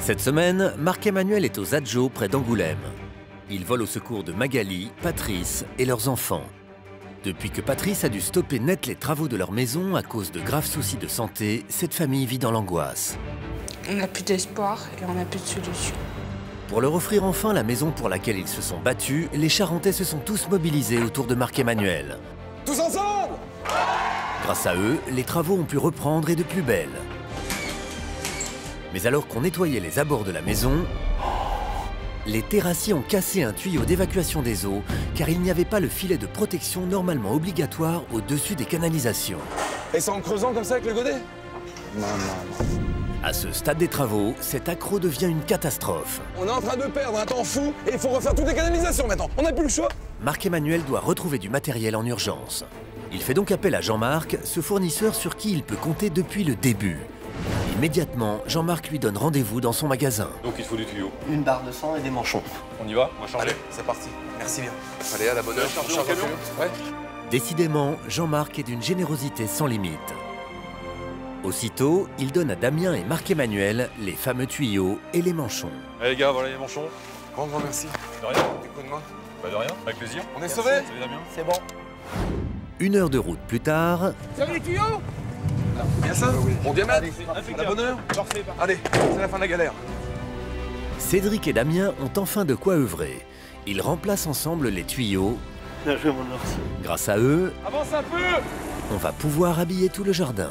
Cette semaine, Marc-Emmanuel est aux Adjo près d'Angoulême. Il vole au secours de Magali, Patrice et leurs enfants. Depuis que Patrice a dû stopper net les travaux de leur maison à cause de graves soucis de santé, cette famille vit dans l'angoisse. On n'a plus d'espoir et on n'a plus de solution. Pour leur offrir enfin la maison pour laquelle ils se sont battus, les Charentais se sont tous mobilisés autour de Marc-Emmanuel. Tous ensemble! Grâce à eux, les travaux ont pu reprendre et de plus belle. Mais alors qu'on nettoyait les abords de la maison, les terrassiers ont cassé un tuyau d'évacuation des eaux car il n'y avait pas le filet de protection normalement obligatoire au-dessus des canalisations. Et c'est en creusant comme ça avec le godet? Non. À ce stade des travaux, cet accroc devient une catastrophe. On est en train de perdre un temps fou et il faut refaire toutes les canalisations maintenant. On n'a plus le choix. Marc-Emmanuel doit retrouver du matériel en urgence. Il fait donc appel à Jean-Marc, ce fournisseur sur qui il peut compter depuis le début. Immédiatement, Jean-Marc lui donne rendez-vous dans son magasin. Donc il faut du tuyau. Une barre de sang et des manchons. On y va? On va changer. Allez, c'est parti. Merci bien. Allez, à la bonne heure. On charge le camion. Ouais. Décidément, Jean-Marc est d'une générosité sans limite. Aussitôt, il donne à Damien et Marc-Emmanuel les fameux tuyaux et les manchons. Allez les gars, voilà les manchons. Grand merci. De rien. Des coups de main. Pas de rien, avec plaisir. On est sauvés? Salut Damien. C'est bon. 1 heure de route plus tard, Vous avez les tuyaux? Bien ça? Bon diamètre? À la bonne heure? Allez, c'est la fin de la galère. Cédric et Damien ont enfin de quoi œuvrer. Ils remplacent ensemble les tuyaux. Bien joué, mon ours. Grâce à eux, Avance un peu! on va pouvoir habiller tout le jardin.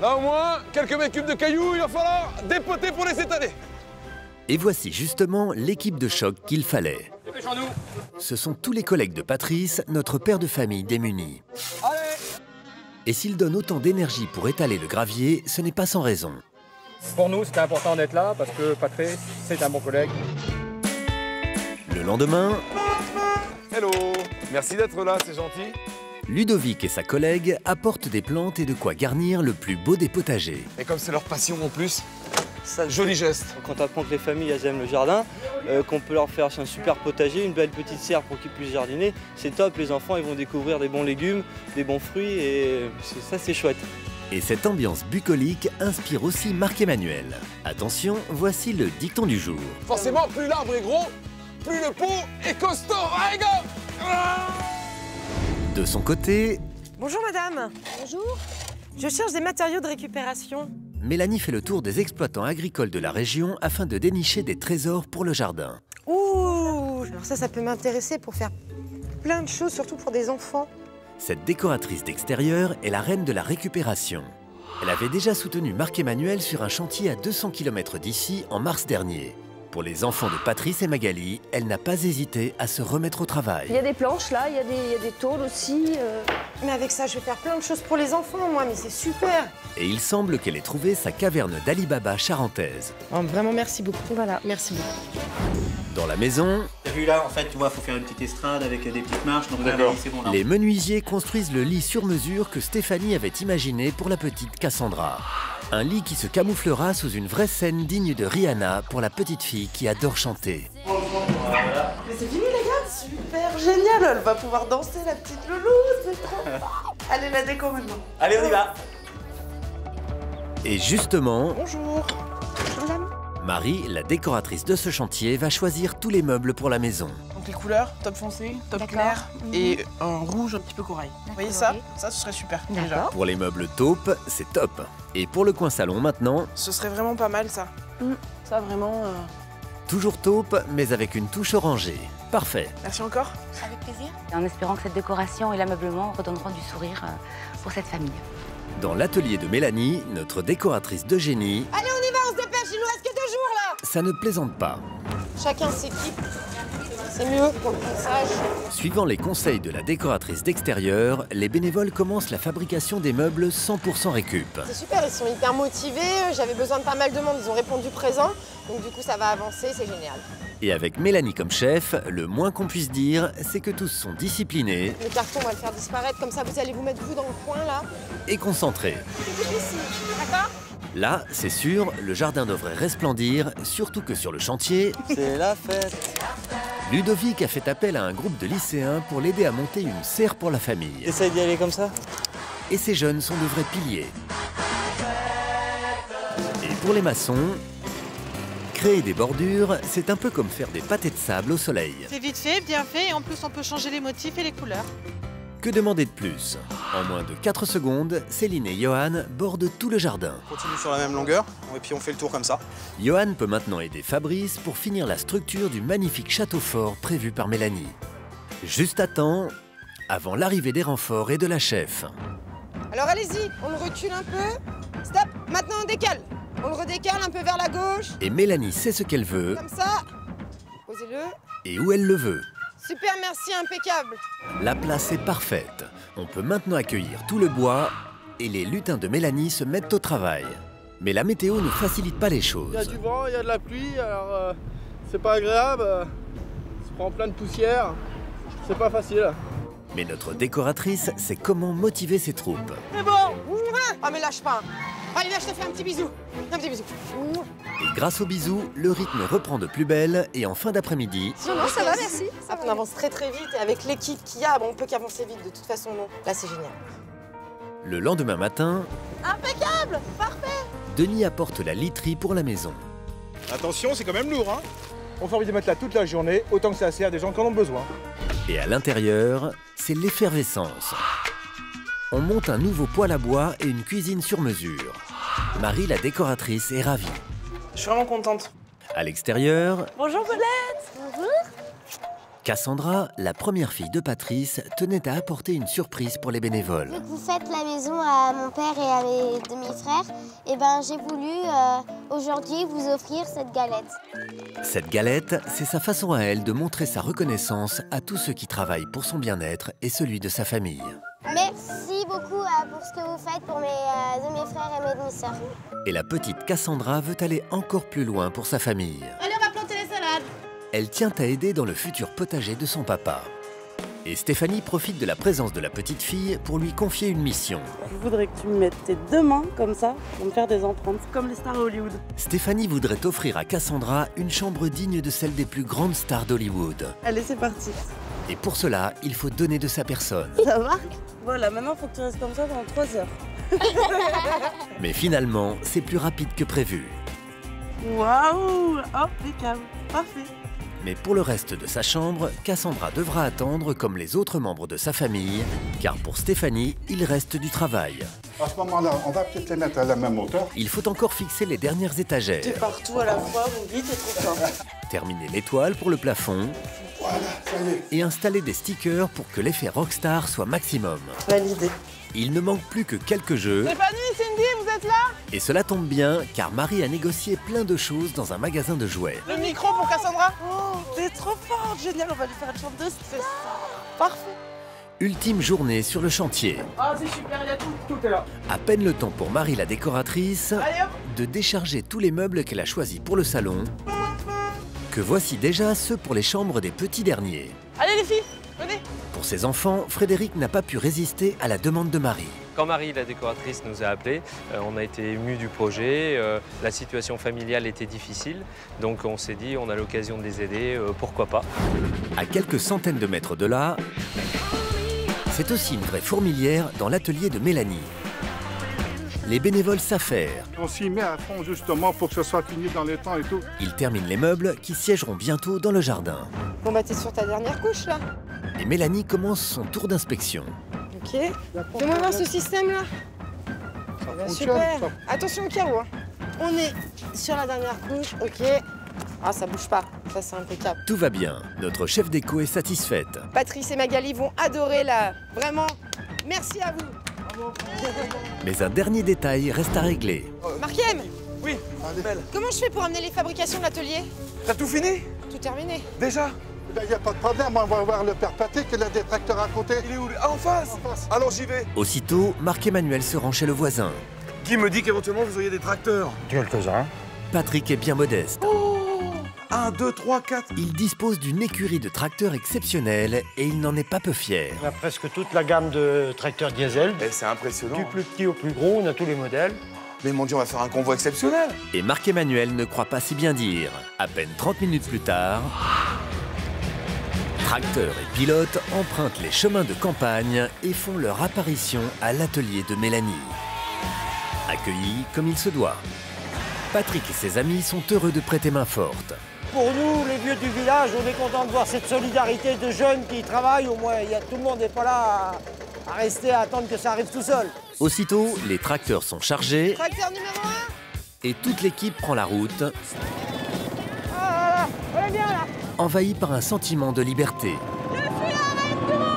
Là au moins, quelques mètres cubes de cailloux, il va falloir dépoter pour les étaler. Et voici justement l'équipe de choc qu'il fallait. Dépêchons-nous. Ce sont tous les collègues de Patrice, notre père de famille démuni. Allez! Et s'il donne autant d'énergie pour étaler le gravier, ce n'est pas sans raison. Pour nous, c'était important d'être là parce que Patrice, c'est un bon collègue. Le lendemain, Hello! Merci d'être là, c'est gentil. Ludovic et sa collègue apportent des plantes et de quoi garnir le plus beau des potagers. Et comme c'est leur passion en plus, Ça, joli geste. Quand on apprend que les familles elles aiment le jardin, qu'on peut leur faire un super potager, une belle petite serre pour qu'ils puissent jardiner, c'est top. Les enfants ils vont découvrir des bons légumes, des bons fruits et ça c'est chouette. Et cette ambiance bucolique inspire aussi Marc-Emmanuel. Attention, voici le dicton du jour. Forcément, plus l'arbre est gros, plus le pot est costaud. Allez, go! De son côté, Bonjour madame. Bonjour. Je cherche des matériaux de récupération. Mélanie fait le tour des exploitants agricoles de la région afin de dénicher des trésors pour le jardin. Ouh, alors ça peut m'intéresser pour faire plein de choses, surtout pour des enfants. Cette décoratrice d'extérieur est la reine de la récupération. Elle avait déjà soutenu Marc-Emmanuel sur un chantier à 200 km d'ici en mars dernier. Pour les enfants de Patrice et Magali, elle n'a pas hésité à se remettre au travail. Il y a des planches là, il y a des tôles aussi. Mais avec ça, je vais faire plein de choses pour les enfants, moi, mais c'est super. Et il semble qu'elle ait trouvé sa caverne d'Ali Baba charentaise. Oh, vraiment, merci beaucoup. Voilà. Merci beaucoup. Dans la maison, T'as vu là, en fait, tu vois, faut faire une petite estrade avec des petites marches. Donc là, c'est bon là. les menuisiers construisent le lit sur mesure que Stéphanie avait imaginé pour la petite Cassandra. Un lit qui se camouflera sous une vraie scène digne de Rihanna pour la petite fille qui adore chanter. Mais c'est fini, les gars. Super, génial. Elle va pouvoir danser, la petite loulou. C'est trop fort. Allez, la déco maintenant. Allez, on y va. Et justement, Bonjour. Bonjour, madame. Marie, la décoratrice de ce chantier, va choisir tous les meubles pour la maison. Donc les couleurs, top foncé, top clair et un rouge un petit peu corail. Vous voyez ça? Ça, ce serait super déjà. Pour les meubles taupes, c'est top. Et pour le coin salon maintenant, Ce serait vraiment pas mal ça. Ça vraiment... toujours taupe, mais avec une touche orangée. Parfait. Merci encore. Avec plaisir. En espérant que cette décoration et l'ameublement redonneront du sourire pour cette famille. Dans l'atelier de Mélanie, notre décoratrice de génie, Allez, on y va, on se dépêche. Il nous reste que 2 jours, là. ça ne plaisante pas. Chacun s'équipe. C'est mieux pour le ponçage. Suivant les conseils de la décoratrice d'extérieur, les bénévoles commencent la fabrication des meubles 100% récup. C'est super, ils sont hyper motivés. J'avais besoin de pas mal de monde, ils ont répondu présent. Donc du coup, ça va avancer, c'est génial. Et avec Mélanie comme chef, le moins qu'on puisse dire, c'est que tous sont disciplinés Le carton, on va le faire disparaître. Comme ça, vous allez vous mettre vous dans le coin, là. et concentrés. Ici, d'accord? Là, c'est sûr, le jardin devrait resplendir, surtout que sur le chantier, C'est la fête. Ludovic a fait appel à un groupe de lycéens pour l'aider à monter une serre pour la famille. Essaye d'y aller comme ça. Et ces jeunes sont de vrais piliers. Et pour les maçons, Créer des bordures, c'est un peu comme faire des pâtés de sable au soleil. C'est vite fait, bien fait, et en plus on peut changer les motifs et les couleurs. Que demander de plus? En moins de 4 secondes, Céline et Johan bordent tout le jardin. On continue sur la même longueur, et puis on fait le tour comme ça. Johan peut maintenant aider Fabrice pour finir la structure du magnifique château fort prévu par Mélanie. Juste à temps, avant l'arrivée des renforts et de la chef. Alors allez-y, on le recule un peu. Stop, maintenant on décale. On le redécale un peu vers la gauche. Et Mélanie sait ce qu'elle veut. Comme ça. Posez-le. Et où elle le veut. Super, merci, impeccable. La place est parfaite. On peut maintenant accueillir tout le bois et les lutins de Mélanie se mettent au travail. Mais la météo ne facilite pas les choses. Il y a du vent, il y a de la pluie, alors c'est pas agréable. Ça prend plein de poussière. C'est pas facile. Mais notre décoratrice sait comment motiver ses troupes. C'est bon. Ah mais lâche pas. Allez, là, je te fais un petit bisou. Un petit bisou. Et grâce aux bisous, le rythme reprend de plus belle et en fin d'après-midi... Non, ça va, merci. On avance très très vite et avec l'équipe qu'il y a, on peut qu'avancer vite de toute façon. Non. Là, c'est génial. Le lendemain matin... Impeccable. Parfait. Denis apporte la literie pour la maison. Attention, c'est quand même lourd, hein. On fait envie de mettre là toute la journée, autant que ça sert à des gens qui en ont besoin. Et à l'intérieur, c'est l'effervescence. On monte un nouveau poêle à bois et une cuisine sur mesure. Marie, la décoratrice, est ravie. Je suis vraiment contente. À l'extérieur... Bonjour Paulette. Bonjour. Cassandra, la première fille de Patrice, tenait à apporter une surprise pour les bénévoles. Vu que vous faites la maison à mon père et à mes demi-frères, eh ben, j'ai voulu aujourd'hui vous offrir cette galette. Cette galette, c'est sa façon à elle de montrer sa reconnaissance à tous ceux qui travaillent pour son bien-être et celui de sa famille. Merci beaucoup pour ce que vous faites pour mes demi-frères et mes demi-sœurs. Et la petite Cassandra veut aller encore plus loin pour sa famille. Allez, on va planter les salades. Elle tient à aider dans le futur potager de son papa. Et Stéphanie profite de la présence de la petite fille pour lui confier une mission. Je voudrais que tu me mettes tes 2 mains comme ça pour me faire des empreintes, comme les stars à Hollywood. Stéphanie voudrait offrir à Cassandra une chambre digne de celle des plus grandes stars d'Hollywood. Allez, c'est parti. Et pour cela, il faut donner de sa personne. Ça marche? Voilà, maintenant, il faut que tu restes comme ça pendant 3 heures. Mais finalement, c'est plus rapide que prévu. Waouh! Impeccable, parfait. Mais pour le reste de sa chambre, Cassandra devra attendre comme les autres membres de sa famille, car pour Stéphanie, il reste du travail. À ce moment-là, on va peut-être les mettre à la même hauteur. Il faut encore fixer les dernières étagères. T'es partout à la fois, vous me dites, c'est trop fort. Terminer l'étoile pour le plafond. Voilà, ça y est. Et installer des stickers pour que l'effet rockstar soit maximum. Validé. Il ne manque plus que quelques jeux. Stéphanie, Cindy, vous êtes là? Et cela tombe bien, car Marie a négocié plein de choses dans un magasin de jouets. Le micro pour Cassandra? Oh, t'es trop forte, génial, on va lui faire une chambre de star. Parfait. Ultime journée sur le chantier. Ah, c'est super, il y a tout. Tout est là. À peine le temps pour Marie la décoratrice Allez, hop. de décharger tous les meubles qu'elle a choisis pour le salon, que voici déjà ceux pour les chambres des petits derniers. Allez les filles, venez. Pour ses enfants, Frédéric n'a pas pu résister à la demande de Marie. Quand Marie, la décoratrice, nous a appelés, on a été émus du projet. La situation familiale était difficile, donc on s'est dit on a l'occasion de les aider, pourquoi pas. À quelques centaines de mètres de là, c'est aussi une vraie fourmilière dans l'atelier de Mélanie. Les bénévoles savent faire. On s'y met à fond justement pour que ce soit fini dans les temps et tout. Ils terminent les meubles qui siégeront bientôt dans le jardin. Bon bah t'es sur ta dernière couche là. Et Mélanie commence son tour d'inspection. Ok. Fais-moi voir ce système là. Super. Attention au carreau. Hein. On est sur la dernière couche. Ok. Ah ça bouge pas. Ça c'est impeccable. Tout va bien. Notre chef déco est satisfaite. Patrice et Magali vont adorer là. Vraiment. Merci à vous. Mais un dernier détail reste à régler. Markiem. Oui, belle. Comment je fais pour amener les fabrications de l'atelier? T'as tout fini? Tout terminé. Déjà? Il n'y a pas de problème, on va voir le père Patrick, il a des tracteurs à côté. Il est où? Ah, en face? Alors j'y vais. Aussitôt, Marc-Emmanuel se rend chez le voisin. Guy me dit qu'éventuellement vous auriez des tracteurs. Quelques-uns. Patrick est bien modeste. Oh 1, 2, 3, 4. Il dispose d'une écurie de tracteurs exceptionnelle et il n'en est pas peu fier. On a presque toute la gamme de tracteurs diesel. Et c'est impressionnant. Du plus petit au plus gros, on a tous les modèles. Mais mon Dieu, on va faire un convoi exceptionnel. Et Marc-Emmanuel ne croit pas si bien dire. À peine 30 minutes plus tard, tracteurs et pilotes empruntent les chemins de campagne et font leur apparition à l'atelier de Mélanie. Accueillis comme il se doit. Patrick et ses amis sont heureux de prêter main forte. Pour nous, les vieux du village, on est content de voir cette solidarité de jeunes qui travaillent. Au moins, tout le monde n'est pas là à rester à attendre que ça arrive tout seul. Aussitôt, les tracteurs sont chargés. Tracteur numéro 1. Et toute l'équipe prend la route. Ah, on est bien là. Envahie par un sentiment de liberté. Je suis la reine du monde.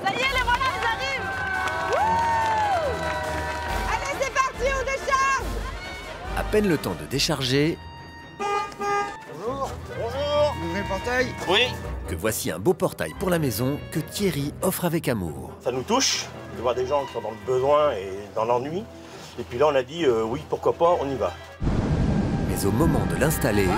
Ça y est, les voilà, ils arrivent. Wouh. Allez, c'est parti, on décharge. À peine le temps de décharger. Bonjour. Bonjour. Vous ouvrez le portail? Oui. Que voici un beau portail pour la maison que Thierry offre avec amour. Ça nous touche de voir des gens qui sont dans le besoin et dans l'ennui. Et puis là, on a dit oui, pourquoi pas, on y va. Mais au moment de l'installer,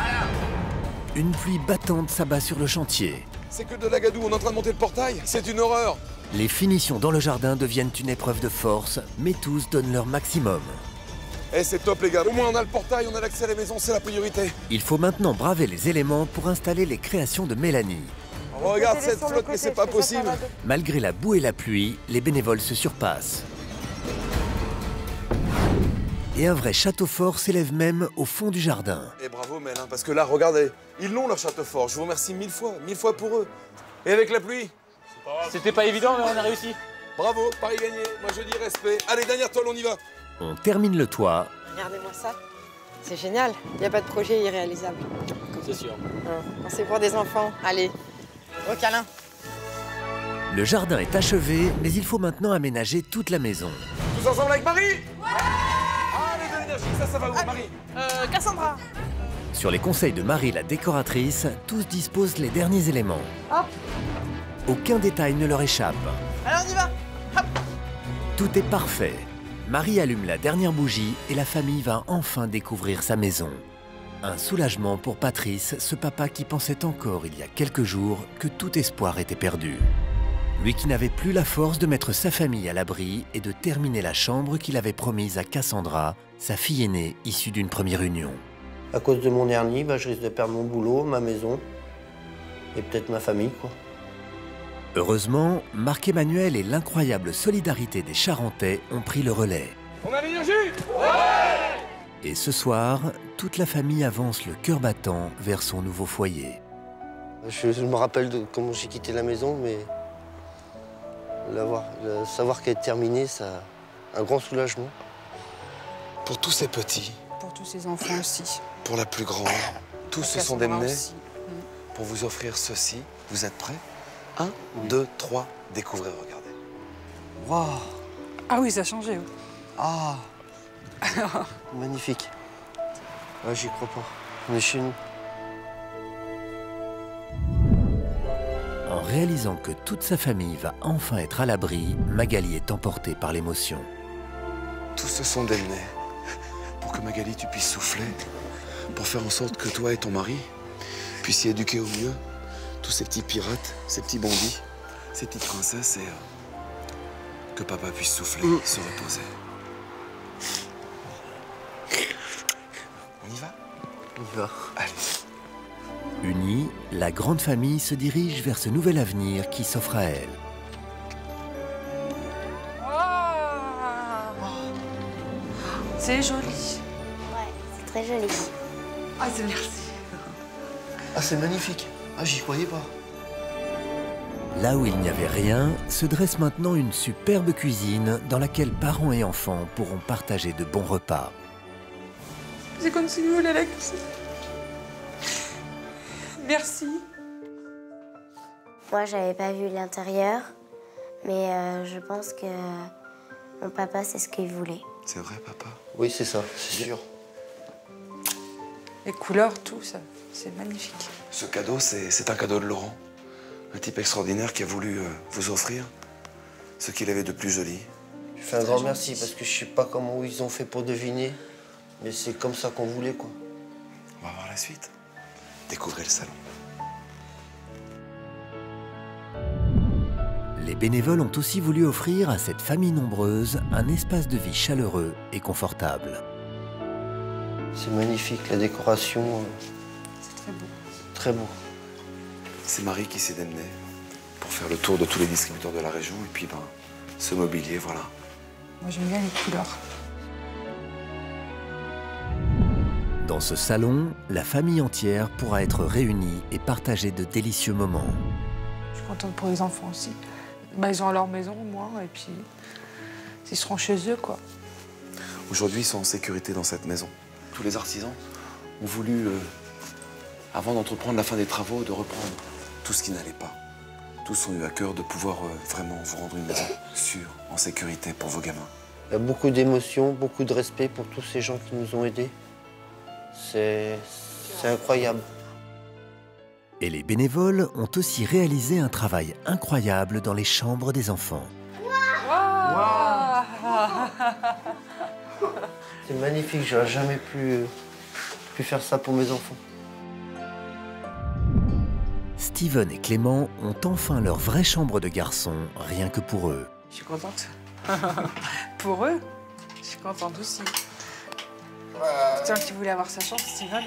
une pluie battante s'abat sur le chantier. C'est que de la gadoue, on est en train de monter le portail. C'est une horreur. Les finitions dans le jardin deviennent une épreuve de force, mais tous donnent leur maximum. Eh, c'est top les gars. Au moins on a le portail, on a l'accès à la maison, c'est la priorité. Il faut maintenant braver les éléments pour installer les créations de Mélanie. Oh, regarde cette flotte, mais c'est pas possible. Malgré la boue et la pluie, les bénévoles se surpassent. Et un vrai château fort s'élève même au fond du jardin. Et bravo Mel, hein, parce que là, regardez, ils l'ont leur château fort. Je vous remercie mille fois pour eux. Et avec la pluie? C'était pas évident, mais on a réussi. Bravo, pari gagné. Moi je dis respect. Allez, dernière toile, on y va. On termine le toit. Regardez-moi ça. C'est génial. Il n'y a pas de projet irréalisable. C'est sûr. C'est pour des enfants. Allez, au câlin. Le jardin est achevé, mais il faut maintenant aménager toute la maison. Tous ensemble avec Marie? Ouais. Allez, de l'énergie, ça va où, Marie? Cassandra. Sur les conseils de Marie, la décoratrice, tous disposent les derniers éléments. Hop. Aucun détail ne leur échappe. Allez, on y va. Hop. Tout est parfait. Marie allume la dernière bougie et la famille va enfin découvrir sa maison. Un soulagement pour Patrice, ce papa qui pensait encore il y a quelques jours que tout espoir était perdu. Lui qui n'avait plus la force de mettre sa famille à l'abri et de terminer la chambre qu'il avait promise à Cassandra, sa fille aînée issue d'une première union. À cause de mon hernie, je risque de perdre mon boulot, ma maison et peut-être ma famille, quoi. Heureusement, Marc-Emmanuel et l'incroyable solidarité des Charentais ont pris le relais. On a l'énergie? Ouais. Et ce soir, toute la famille avance le cœur battant vers son nouveau foyer. Je me rappelle de comment j'ai quitté la maison, mais savoir qu'elle est terminée, ça a un grand soulagement. Pour tous ces petits. Pour tous ces enfants aussi. Pour la plus grande. Tous se sont démenés pour vous offrir ceci. Vous êtes prêts? 1, 2, 3, découvrez, regardez. Waouh! Ah oui, ça a changé. Oui. Ah! Magnifique. Ah, j'y crois pas. On est chez nous. En réalisant que toute sa famille va enfin être à l'abri, Magali est emportée par l'émotion. Tous se sont démenés pour que Magali, tu puisses souffler, pour faire en sorte que toi et ton mari puissiez éduquer au mieux tous ces petits pirates, ces petits bandits, ces petites princesses et que papa puisse souffler, se reposer. On y va? On y va. Allez. Unie, la grande famille se dirige vers ce nouvel avenir qui s'offre à elle. C'est joli. Ouais, c'est très joli. Ah, c'est merci. Ah, c'est magnifique. Ah, j'y croyais pas. Là où il n'y avait rien, se dresse maintenant une superbe cuisine dans laquelle parents et enfants pourront partager de bons repas. C'est comme si vous voulez la cuisine. Merci. Moi, j'avais pas vu l'intérieur, mais je pense que mon papa, c'est ce qu'il voulait. C'est vrai, papa? Oui, c'est ça, c'est sûr. Les couleurs, tout ça, c'est magnifique. Ce cadeau, c'est un cadeau de Laurent. Un type extraordinaire qui a voulu vous offrir ce qu'il avait de plus joli. Je fais un grand merci parce que je sais pas comment ils ont fait pour deviner, mais c'est comme ça qu'on voulait, quoi. On va voir la suite. Découvrez le salon. Les bénévoles ont aussi voulu offrir à cette famille nombreuse un espace de vie chaleureux et confortable. C'est magnifique, la décoration. C'est très beau. Très beau. C'est Marie qui s'est démenée pour faire le tour de tous les distributeurs de la région et puis ce mobilier, voilà. Moi, j'aime bien les couleurs. Dans ce salon, la famille entière pourra être réunie et partager de délicieux moments. Je suis contente pour les enfants aussi. Bah, ils ont leur maison, moi, et puis ils seront chez eux, quoi. Aujourd'hui, ils sont en sécurité dans cette maison. Tous les artisans ont voulu, avant d'entreprendre la fin des travaux, de reprendre tout ce qui n'allait pas. Tous ont eu à cœur de pouvoir vraiment vous rendre une maison sûre, en sécurité pour vos gamins. Il y a beaucoup d'émotions, beaucoup de respect pour tous ces gens qui nous ont aidés. C'est incroyable. Et les bénévoles ont aussi réalisé un travail incroyable dans les chambres des enfants. C'est magnifique, j'aurais jamais pu faire ça pour mes enfants. Steven et Clément ont enfin leur vraie chambre de garçon, rien que pour eux. Je suis contente. Pour eux, je suis contente aussi. Putain, qui voulait avoir sa chambre, Steven,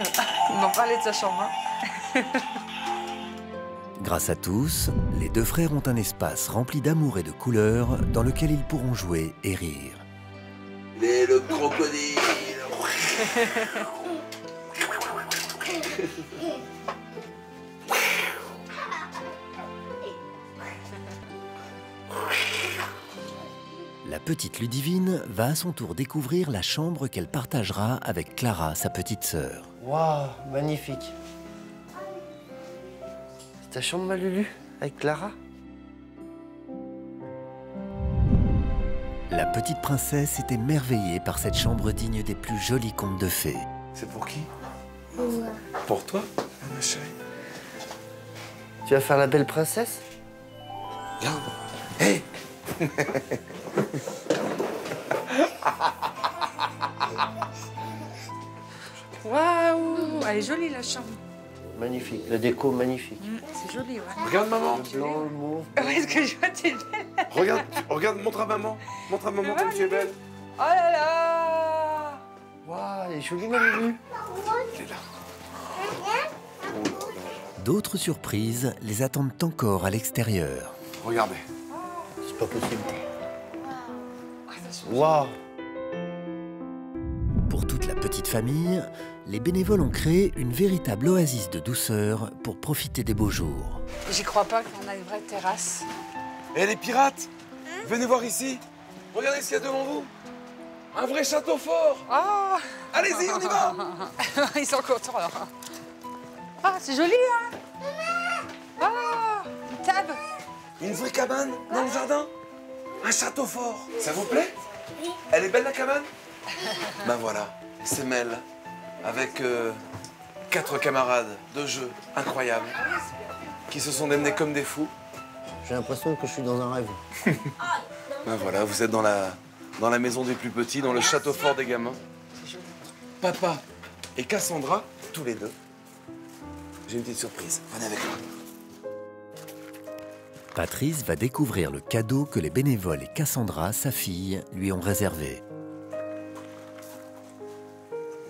ils m'ont parlé de sa chambre. Hein. Grâce à tous, les deux frères ont un espace rempli d'amour et de couleurs dans lequel ils pourront jouer et rire. Et le crocodile. La petite Ludivine va à son tour découvrir la chambre qu'elle partagera avec Clara, sa petite sœur. Waouh, magnifique. C'est ta chambre, ma Lulu, avec Clara? La petite princesse est émerveillée par cette chambre digne des plus jolis contes de fées. C'est pour qui? Pour toi, ma chérie. Tu vas faire la belle princesse? Regarde. Hé. Waouh, elle est jolie la chambre. Magnifique, la déco magnifique. C'est joli, ouais. Regarde maman. Le blanc, le mauve. Est-ce que je vois t'es belle? Regarde, montre à maman. Montre à maman comme tu es belle. Oh là là. Waouh, elle est jolie, ma Lulu. Elle est là. D'autres surprises les attendent encore à l'extérieur. Regardez. C'est pas possible. Waouh. Pour toute la petite famille, les bénévoles ont créé une véritable oasis de douceur pour profiter des beaux jours. J'y crois pas qu'on a une vraie terrasse. Et les pirates, venez voir ici. Regardez ce qu'il y a devant vous. Un vrai château fort. Oh. Allez-y, on y va. Ils sont contents là. Ah, c'est joli, hein. Oh, une table. Une vraie cabane dans le jardin. Un château fort. Ça vous plaît? Elle est belle la cabane? Ben voilà, c'est Mel, avec 4 camarades de jeu incroyables, qui se sont démenés comme des fous. J'ai l'impression que je suis dans un rêve. Ben voilà, vous êtes dans la maison des plus petits, dans le château fort des gamins. Papa et Cassandra, tous les deux. J'ai une petite surprise, venez avec moi. Patrice va découvrir le cadeau que les bénévoles et Cassandra, sa fille, lui ont réservé.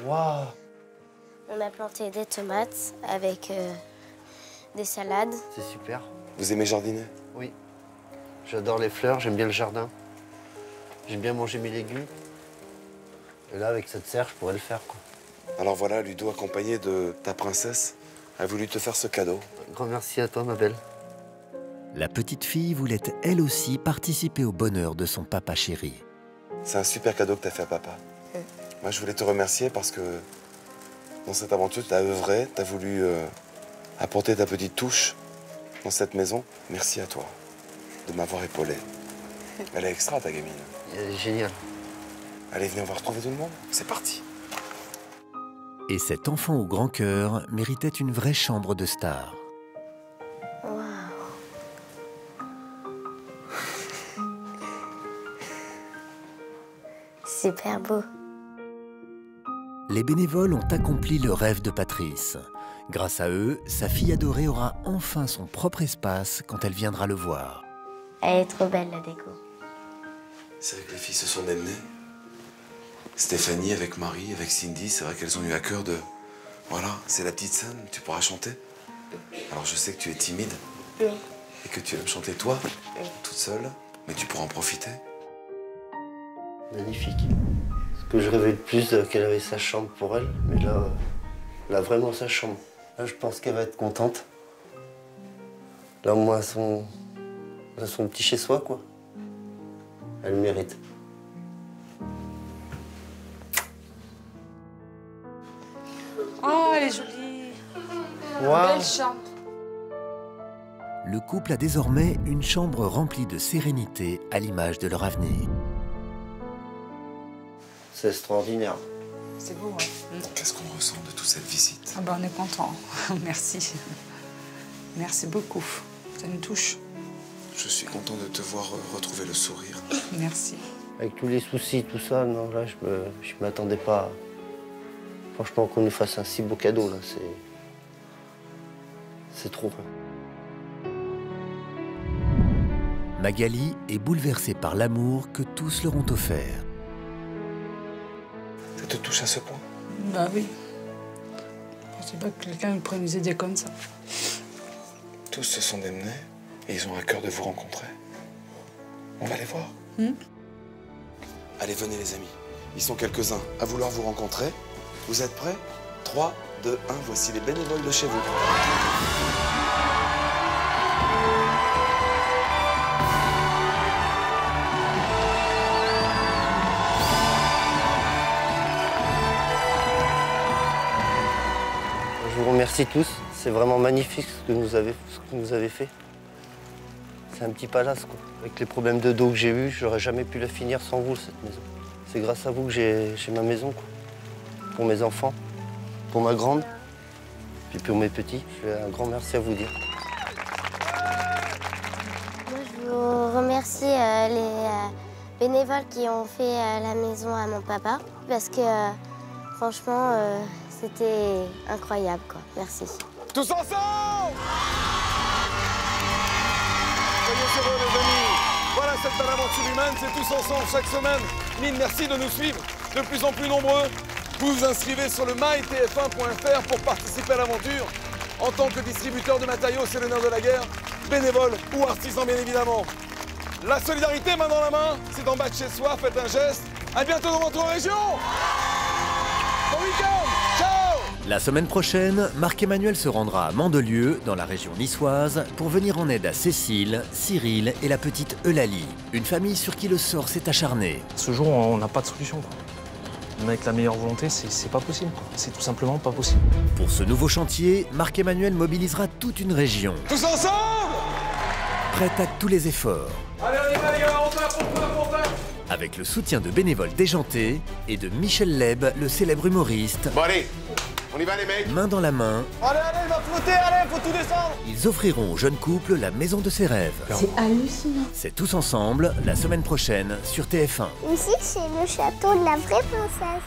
Waouh. On a planté des tomates avec des salades. C'est super. Vous aimez jardiner? Oui. J'adore les fleurs, j'aime bien le jardin. J'aime bien manger mes légumes. Et là, avec cette serre, je pourrais le faire, quoi. Alors voilà, Ludo, accompagné de ta princesse, a voulu te faire ce cadeau. Un grand merci à toi, ma belle. La petite fille voulait elle aussi participer au bonheur de son papa chéri. C'est un super cadeau que tu as fait à papa. Moi, je voulais te remercier parce que dans cette aventure, tu as œuvré, tu as voulu apporter ta petite touche dans cette maison. Merci à toi de m'avoir épaulé. Elle est extra, ta gamine. Elle est géniale. Allez, venez, on va retrouver tout le monde. C'est parti. Et cet enfant au grand cœur méritait une vraie chambre de star. Super beau. Les bénévoles ont accompli le rêve de Patrice. Grâce à eux, sa fille adorée aura enfin son propre espace quand elle viendra le voir. Elle est trop belle, la déco. C'est vrai que les filles se sont démenées. Stéphanie avec Marie, avec Cindy, c'est vrai qu'elles ont eu à cœur de... Voilà, c'est la petite scène, tu pourras chanter. Alors je sais que tu es timide et que tu aimes chanter toi, toute seule, mais tu pourras en profiter. Magnifique. Ce que je rêvais le plus qu'elle avait sa chambre pour elle. Mais là, elle a vraiment sa chambre. Là, je pense qu'elle va être contente. Là, au moins, elle a son petit chez-soi, quoi. Elle le mérite. Oh, elle est jolie. Wow. Belle chambre. Le couple a désormais une chambre remplie de sérénité à l'image de leur avenir. C'est extraordinaire. C'est beau, hein. Qu'est-ce qu'on ressent de toute cette visite? Ah ben, on est content. Merci. Merci beaucoup. Ça nous touche. Je suis content de te voir retrouver le sourire. Merci. Avec tous les soucis, tout ça, non, là, je m'attendais pas. Franchement, qu'on nous fasse un si beau cadeau, là, c'est trop. Magali est bouleversée par l'amour que tous leur ont offert. Ça te touche à ce point? Bah oui. Je sais pas que quelqu'un pourrait nous aider comme ça. Tous se sont démenés et ils ont à cœur de vous rencontrer. On va les voir. Allez, venez les amis. Ils sont quelques-uns à vouloir vous rencontrer. Vous êtes prêts? 3, 2, 1, voici les bénévoles de chez vous. Je vous remercie tous. C'est vraiment magnifique ce que vous avez fait. C'est un petit palace, quoi. Avec les problèmes de dos que j'ai eus, j'aurais jamais pu la finir sans vous, cette maison. C'est grâce à vous que j'ai ma maison, quoi. Pour mes enfants, pour ma grande, puis pour mes petits. J'ai un grand merci à vous dire. Moi, je vous remercie les bénévoles qui ont fait la maison à mon papa, parce que franchement, c'était incroyable, quoi. Merci. Tous ensemble! Soyez heureux, les amis. Voilà cette belle aventure humaine, c'est tous ensemble chaque semaine. Mille merci de nous suivre, de plus en plus nombreux. Vous vous inscrivez sur le mytf1.fr pour participer à l'aventure. En tant que distributeur de matériaux, c'est le nerf de la guerre, bénévole ou artisan bien évidemment. La solidarité main dans la main, c'est en bas de chez soi, faites un geste. À bientôt dans votre région. Bon week-end, ciao! La semaine prochaine, Marc-Emmanuel se rendra à Mandelieu, dans la région niçoise, pour venir en aide à Cécile, Cyril et la petite Eulalie, une famille sur qui le sort s'est acharné. Ce jour, on n'a pas de solution, quoi. Même avec la meilleure volonté, c'est pas possible. C'est tout simplement pas possible. Pour ce nouveau chantier, Marc-Emmanuel mobilisera toute une région. Tous ensemble! Prête à tous les efforts. Allez, on y va les gars, on tape. Avec le soutien de bénévoles déjantés et de Michel Leb, le célèbre humoriste. Bon allez, on y va les mecs. Main dans la main. Allez, il va flotter, allez, faut tout descendre. Ils offriront au jeune couple la maison de ses rêves. C'est hallucinant. C'est tous ensemble, la semaine prochaine, sur TF1. Ici, c'est le château de la vraie princesse.